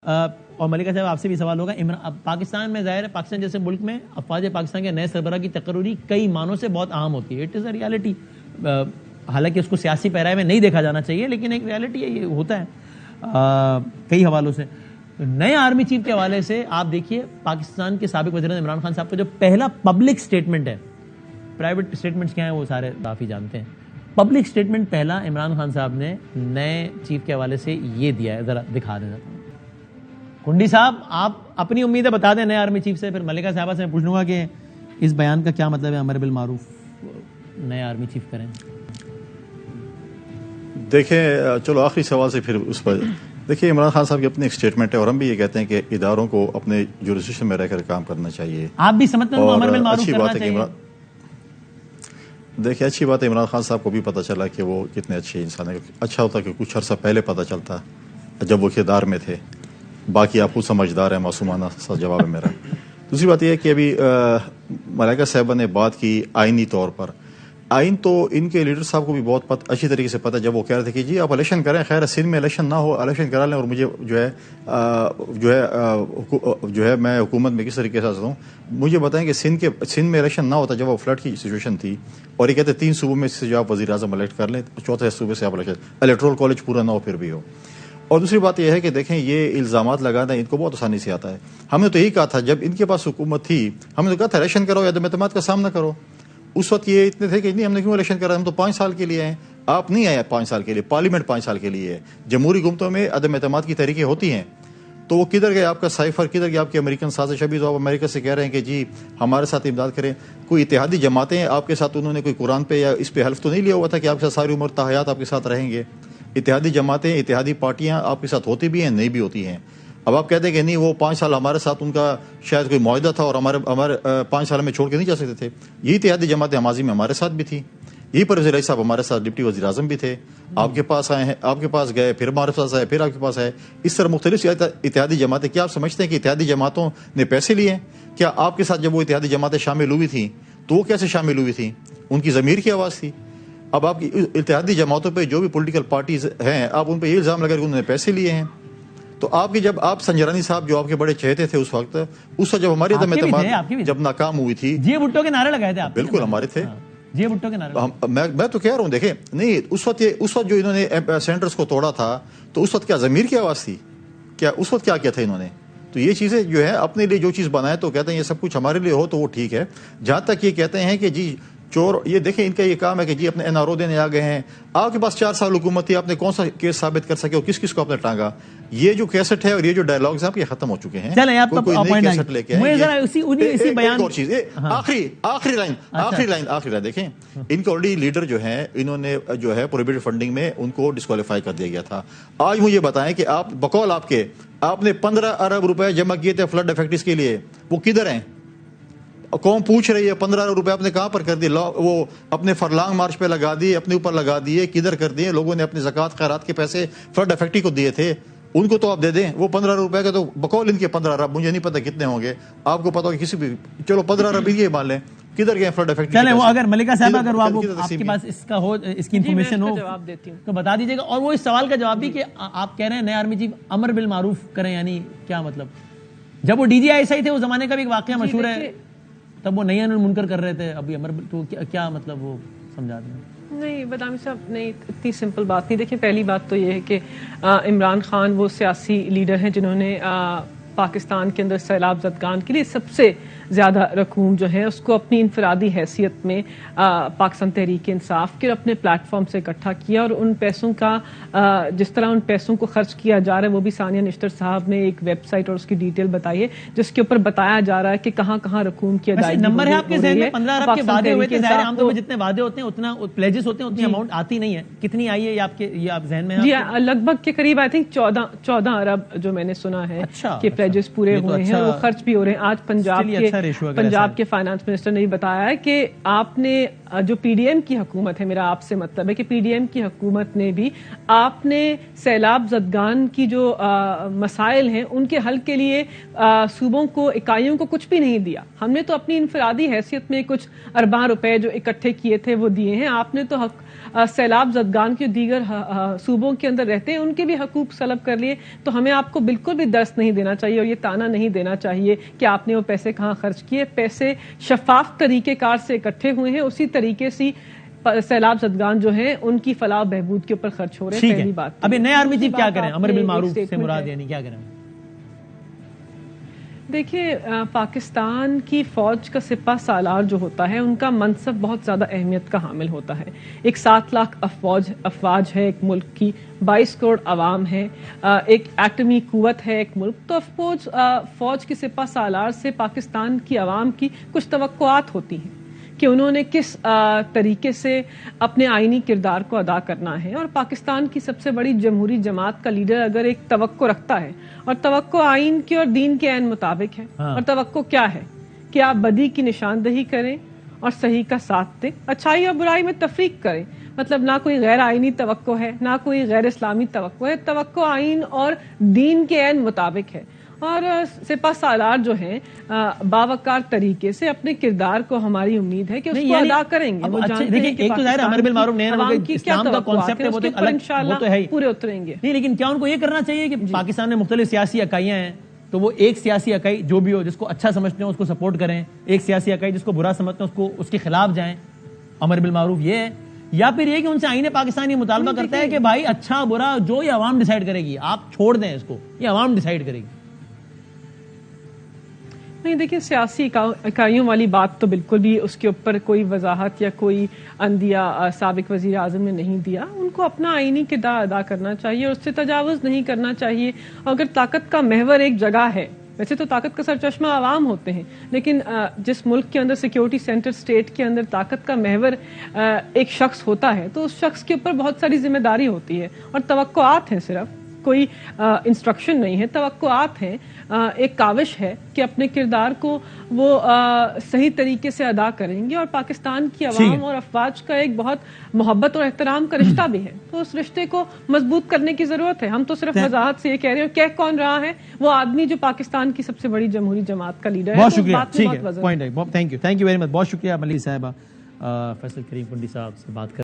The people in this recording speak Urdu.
اور ملکہ صاحب آپ سے بھی سوال ہوگا. پاکستان میں ظاہر ہے پاکستان جیسے ملک میں افواج پاکستان کے نئے سربراہ کی تقرری کئی معنوں سے بہت اہم ہوتی ہے. It is a reality. حالانکہ اس کو سیاسی پیرائی میں نہیں دیکھا جانا چاہیے لیکن ایک ریالٹی ہے, یہ ہوتا ہے کئی حوالوں سے. نئے آرمی چیف کے حوالے سے آپ دیکھیے پاکستان کے سابق وزیر اعظم عمران خان صاحب کا جو پہلا پبلک سٹیٹمنٹ ہے, پرائیویٹ سٹیٹمنٹس کیا ہیں وہ سارے کافی جانتے ہیں, پبلک سٹیٹمنٹ پہلا عمران خان صاحب نے نئے چیف کے حوالے سے یہ دیا ہے. ذرا دکھا دیں. کنڈی صاحب آپ اپنی امیدیں بتا دیں نئے آرمی چیف سے, پھر ملکہ صاحبہ سے میں پوچھ لوں گا کہ اس بیان کا کیا مطلب ہے امر بالمعروف نئے آرمی چیف کریں. دیکھیں چلو آخری سوال سے پھر اس پر دیکھیے, عمران خان صاحب کی اپنی ایک سٹیٹمنٹ ہے اور ہم بھی یہ کہتے ہیں کہ اداروں کو اپنے جورسڈکشن میں رہ کر کام کرنا چاہیے. آپ بھی سمجھتے ہیں امر بالمعروف کرنا چاہیے. دیکھیں اچھی بات ہے, عمران خان صاحب کو بھی پتہ چلا کہ وہ کتنے اچھے انسان ہیں. اچھا ہوتا کہ کچھ عرصہ پہلے پتہ چلتا جب وہ اقتدار میں تھے. باقی آپ خود سمجھدار ہیں, معصومانہ سا جواب ہے میرا. دوسری بات یہ ہے کہ ابھی ملکہ صاحبہ نے بات کی آئینی طور پر. آئین تو ان کے لیڈر صاحب کو بھی بہت اچھی طریقے سے پتہ, جب وہ کہہ رہے تھے کہ جی آپ الیکشن کریں, خیر سندھ میں الیکشن نہ ہو, الیکشن کرا لیں اور مجھے جو ہے میں حکومت میں کس طریقے سے ہوں, مجھے بتائیں کہ سندھ میں الیکشن نہ ہوتا جب وہ فلڈ کی سچویشن تھی, اور یہ کہتے 3 صوبوں میں سے جو آپ وزیر اعظم الیکٹ کر لیں, 4تھے صوبے سے آپ الیکٹرول کالج پورا نہ ہو پھر بھی ہو. اور دوسری بات یہ ہے کہ دیکھیں یہ الزامات لگانا ان کو بہت آسانی سے آتا ہے. ہم نے تو یہی کہا تھا جب ان کے پاس حکومت تھی, ہم نے تو کہا تھا الیکشن کرو یا عدم اعتماد کا سامنا کرو. اس وقت یہ اتنے تھے کہ نہیں ہم نے کیوں الیکشن کرا, ہم تو 5 سال کے لیے ہیں. آپ نہیں آئے 5 سال کے لیے, پارلیمنٹ 5 سال کے لیے ہے. جمہوری حکومتوں میں عدم اعتماد کی تحریکیں ہوتی ہیں, تو وہ کدھر گئے آپ کا سائفر, کدھر گئے آپ کی امریکن سازش. ابھی تو آپ امریکہ سے کہہ رہے ہیں کہ جی ہمارے ساتھ امداد کریں. کوئی اتحادی جماعتیں ہیں آپ کے ساتھ, انہوں نے کوئی قرآن پہ یا اس پہ حلف تو نہیں لیا ہوا تھا کہ آپ کے ساتھ ساری عمر تا حیات آپ کے ساتھ رہیں گے. اتحادی جماعتیں, اتحادی پارٹیاں آپ کے ساتھ ہوتی بھی ہیں, نہیں بھی ہوتی ہیں. اب آپ کہتے ہیں کہ نہیں وہ 5 سال ہمارے ساتھ ان کا شاید کوئی معاہدہ تھا اور ہمارے 5 سال میں چھوڑ کے نہیں جا سکتے تھے. یہی اتحادی جماعتیں ماضی میں ہمارے ساتھ بھی تھی. یہی پرویز الہی صاحب ہمارے ساتھ ڈپٹی وزیر اعظم بھی تھے, آپ کے پاس آئے ہیں, آپ کے پاس گئے, پھر ہمارے پاس آئے, پھر آپ کے پاس آئے. اس طرح مختلف اتحادی جماعتیں. کیا آپ سمجھتے ہیں کہ اتحادی جماعتوں نے پیسے لیے ہیں؟ کیا آپ کے ساتھ جب وہ اتحادی جماعتیں شامل ہوئی تھیں تو وہ کیسے شامل ہوئی تھیں؟ ان کی ضمیر کی آواز تھی. اب آپ کی اتحادی جماعتوں پہ جو بھی پولیٹیکل پارٹیز ہیں, آپ ان پہ یہ الزام لگا کہ انہوں نے پیسے لیے ہیں. تو آپ کی جب آپ سنجرانی صاحب جو آپ کے بڑے چہتے تھے اس وقت جب ہماری عدم اعتماد جب ناکام ہوئی تھی, جی بھٹو کے نعرے لگائے تھے آپ. بالکل ہمارے تھے جی بھٹو کے نعرے. میں تو کہہ رہا ہوں دیکھیں, نہیں اس وقت جو انہوں نے سینٹرز کو توڑا تھا تو اس وقت کیا ضمیر کی آواز تھی؟ کیا اس وقت کیا تھا انہوں نے؟ تو یہ چیزیں جو ہے اپنے لیے جو چیز بنائے تو کہتے ہیں یہ سب کچھ ہمارے لیے ہو تو وہ ٹھیک ہے. جہاں تک یہ کہتے ہیں کہ جی چور, یہ دیکھیں ان کا یہ کام ہے کہ جی اپنے این آر او دینے آ گئے ہیں. آپ کے پاس 4 سال حکومت تھی, آپ نے کون سا کیس ثابت کر سکے اور کس کس کو آپ نے ٹانگا؟ یہ جو کیسٹ ہے اور یہ جو ڈائلاگز ہیں آپ یہ ختم ہو چکے ہیں. چلیں آپ کوئی نئی کیسٹ لے کے اسی بیان ایک اور چیز, آخری لائن دیکھیں, ان کے آلریڈی لیڈر جو ہیں انہوں نے جو ہے پروہیبٹڈ فنڈنگ میں ان کو ڈسکوالیفائی کر دیا گیا تھا. آج مجھے بتائیں کہ آپ بقول آپ نے 15 ارب روپے جمع کیے تھے فلڈ افیکٹس کے لیے, وہ کدھر ہیں؟ قوم پوچھ رہی ہے 15 ارب روپے آپ نے کہاں پر کر دیے؟ وہ اپنے فرلانگ مارچ پہ لگا دیے, اپنے اوپر لگا دیے, کدھر کر دیے؟ لوگوں نے اپنے زکوٰۃ خیرات کے پیسے فلڈ افیکٹی کو دیے تھے, ان کو تو آپ دے دیں. وہ 15 روپے کا تو بقول ان کے 15 ارب, مجھے نہیں پتا کتنے ہوں گے, آپ کو پتا ہوگا کسی بھی, چلو 15 ارب یہ مان لیں, کدھر گئے فلڈ افیکٹی؟ چلیں وہ اگر ملکہ صاحب اگر آپ کے پاس اس کا ہو, اس کی انفارمیشن ہو تو بتا دیجیے گا. اور وہ اس سوال کا جواب بھی کہ آپ کہہ رہے ہیں نئے آرمی چیف امر بالمعروف کریں, یعنی کیا مطلب؟ جب وہ D G I S I تھے اس زمانے کا بھی ایک واقعہ مشہور ہے, تب وہ نئی منکر کر رہے تھے, ابھی امر, تو کیا مطلب وہ سمجھا دیں؟ نہیں بدامی صاحب, نہیں اتنی سمپل بات نہیں. دیکھیں پہلی بات تو یہ ہے کہ عمران خان وہ سیاسی لیڈر ہیں جنہوں نے پاکستان کے اندر سیلاب زدگان کے لیے سب سے زیادہ رقوم جو ہے اس کو اپنی انفرادی حیثیت میں پاکستان تحریک انصاف کے اپنے پلیٹ فارم سے اکٹھا کیا, اور ان پیسوں کا جس طرح ان پیسوں کو خرچ کیا جا رہا ہے وہ بھی ثانیہ نشتر صاحب نے ایک ویب سائٹ اور اس کی ڈیٹیل بتائی ہے جس کے اوپر بتایا جا رہا ہے کہ کہاں کہاں رقوم کی ادائیگی. نمبر ہے آپ کے ذہن میں 15 ارب کے وعدے ہوئے تھے, ظاہر عام طور پر جتنے وعدے ہوتے ہیں اتنا پلیجز ہوتے ہیں, اتنی اماؤنٹ آتی نہیں ہے. کتنی آئی ہے یہ آپ ذہن میں ہے؟ جی لگ بھگ کے قریب آئی تھنک 14 ارب جو میں نے سنا ہے کہ پلیجز پورے ہوئے ہیں, وہ خرچ بھی ہو رہے ہیں. آج پنجاب کے فائنانس منسٹر نے بھی بتایا ہے کہ آپ نے جو پی ڈی ایم کی حکومت ہے، میرا آپ سے مطلب ہے کہ پی ڈی ایم کی حکومت نے بھی آپ نے سیلاب زدگان کی جو مسائل ہیں ان کے حل کے لیے صوبوں کو، اکائیوں کو کچھ بھی نہیں دیا. ہم نے تو اپنی انفرادی حیثیت میں کچھ ارباں روپے جو اکٹھے کیے تھے وہ دیے ہیں. آپ نے تو سیلاب زدگان کے دیگر صوبوں کے اندر رہتے ہیں ان کے بھی حقوق سلب کر لیے. تو ہمیں آپ کو بالکل بھی درس نہیں دینا چاہیے اور یہ تانا نہیں دینا چاہیے کہ آپ نے وہ پیسے کہاں خرچ کیے. پیسے شفاف طریقے کار سے اکٹھے ہوئے ہیں، اسی طریقے سے سیلاب زدگان جو ہیں ان کی فلاح و بہبود کے اوپر خرچ ہو رہے ہیں. پہلی بات ابھی نئے آرمی چیف کیا کریں؟ امر بالمعروف سے مراد یعنی کیا کریں؟ دیکھیے، پاکستان کی فوج کا سپہ سالار جو ہوتا ہے ان کا منصب بہت زیادہ اہمیت کا حامل ہوتا ہے. ایک 7 لاکھ افواج ہے ایک ملک کی، 22 کروڑ عوام ہے، ایک ایٹمی قوت ہے ایک ملک. تو فوج کے سپہ سالار سے پاکستان کی عوام کی کچھ توقعات ہوتی ہیں کہ انہوں نے کس طریقے سے اپنے آئینی کردار کو ادا کرنا ہے. اور پاکستان کی سب سے بڑی جمہوری جماعت کا لیڈر اگر ایک توقع رکھتا ہے، اور توقع آئین کے اور دین کے عین مطابق ہے، اور توقع کیا ہے کہ آپ بدی کی نشاندہی کریں اور صحیح کا ساتھ دیں، اچھائی اور برائی میں تفریق کریں. مطلب نہ کوئی غیر آئینی توقع ہے، نہ کوئی غیر اسلامی توقع ہے، توقع آئین اور دین کے عین مطابق ہے. اور سپہ سالار جو ہیں باوقار طریقے سے اپنے کردار کو ہماری امید ہے کہ اس کو ادا کریں گے. وہ جانتے ہیں کہ ایک تو ظاہر امر بالمعروف عوام کی کیا اسلام کا توقعات کانسیپٹ ہے، وہ تو ایک انشاءاللہ وہ تو ہے ہی پورے اتریں گے. نہیں، لیکن کیا ان کو یہ کرنا چاہیے کہ پاکستان میں مختلف سیاسی اکائیاں ہیں تو وہ ایک سیاسی اکائی جو بھی ہو جس کو اچھا سمجھتے ہیں اس کو سپورٹ کریں، ایک سیاسی اکائی جس کو برا سمجھتے ہیں اس کے خلاف جائیں؟ امر بالمعروف یہ ہے، یا پھر یہ کہ ان سے آئین پاکستان یہ مطالبہ کرتا ہے کہ بھائی اچھا برا جو یہ عوام ڈیسائیڈ کرے گی، آپ چھوڑ دیں اس کو، یہ عوام ڈیسائیڈ کرے گی. نہیں، دیکھیں سیاسی اکائیوں والی بات تو بالکل بھی اس کے اوپر کوئی وضاحت یا کوئی اندیا سابق وزیر اعظم نے نہیں دیا. ان کو اپنا آئینی کردار ادا کرنا چاہیے اور اس سے تجاوز نہیں کرنا چاہیے. اگر طاقت کا محور ایک جگہ ہے، ویسے تو طاقت کا سرچشمہ عوام ہوتے ہیں، لیکن جس ملک کے اندر سیکیورٹی سینٹر اسٹیٹ کے اندر طاقت کا محور ایک شخص ہوتا ہے تو اس شخص کے اوپر بہت ساری ذمہ داری ہوتی ہے اور توقعات ہیں. صرف کوئی انسٹرکشن نہیں ہے، توقعات ہیں. ایک کاوش ہے کہ اپنے کردار کو وہ صحیح طریقے سے ادا کریں گے. اور پاکستان کی عوام اور افواج کا ایک بہت محبت اور احترام کا رشتہ بھی ہے، تو اس رشتے کو مضبوط کرنے کی ضرورت ہے. ہم تو صرف وضاحت سے یہ کہہ رہے ہیں. کہہ کون رہا ہے؟ وہ آدمی جو پاکستان کی سب سے بڑی جمہوری جماعت کا لیڈر ہے. بہت شکریہ. Thank you very much. بہت شکریہ ملی صاحبہ. فیصل کریم کنڈی صاحب سے بات کر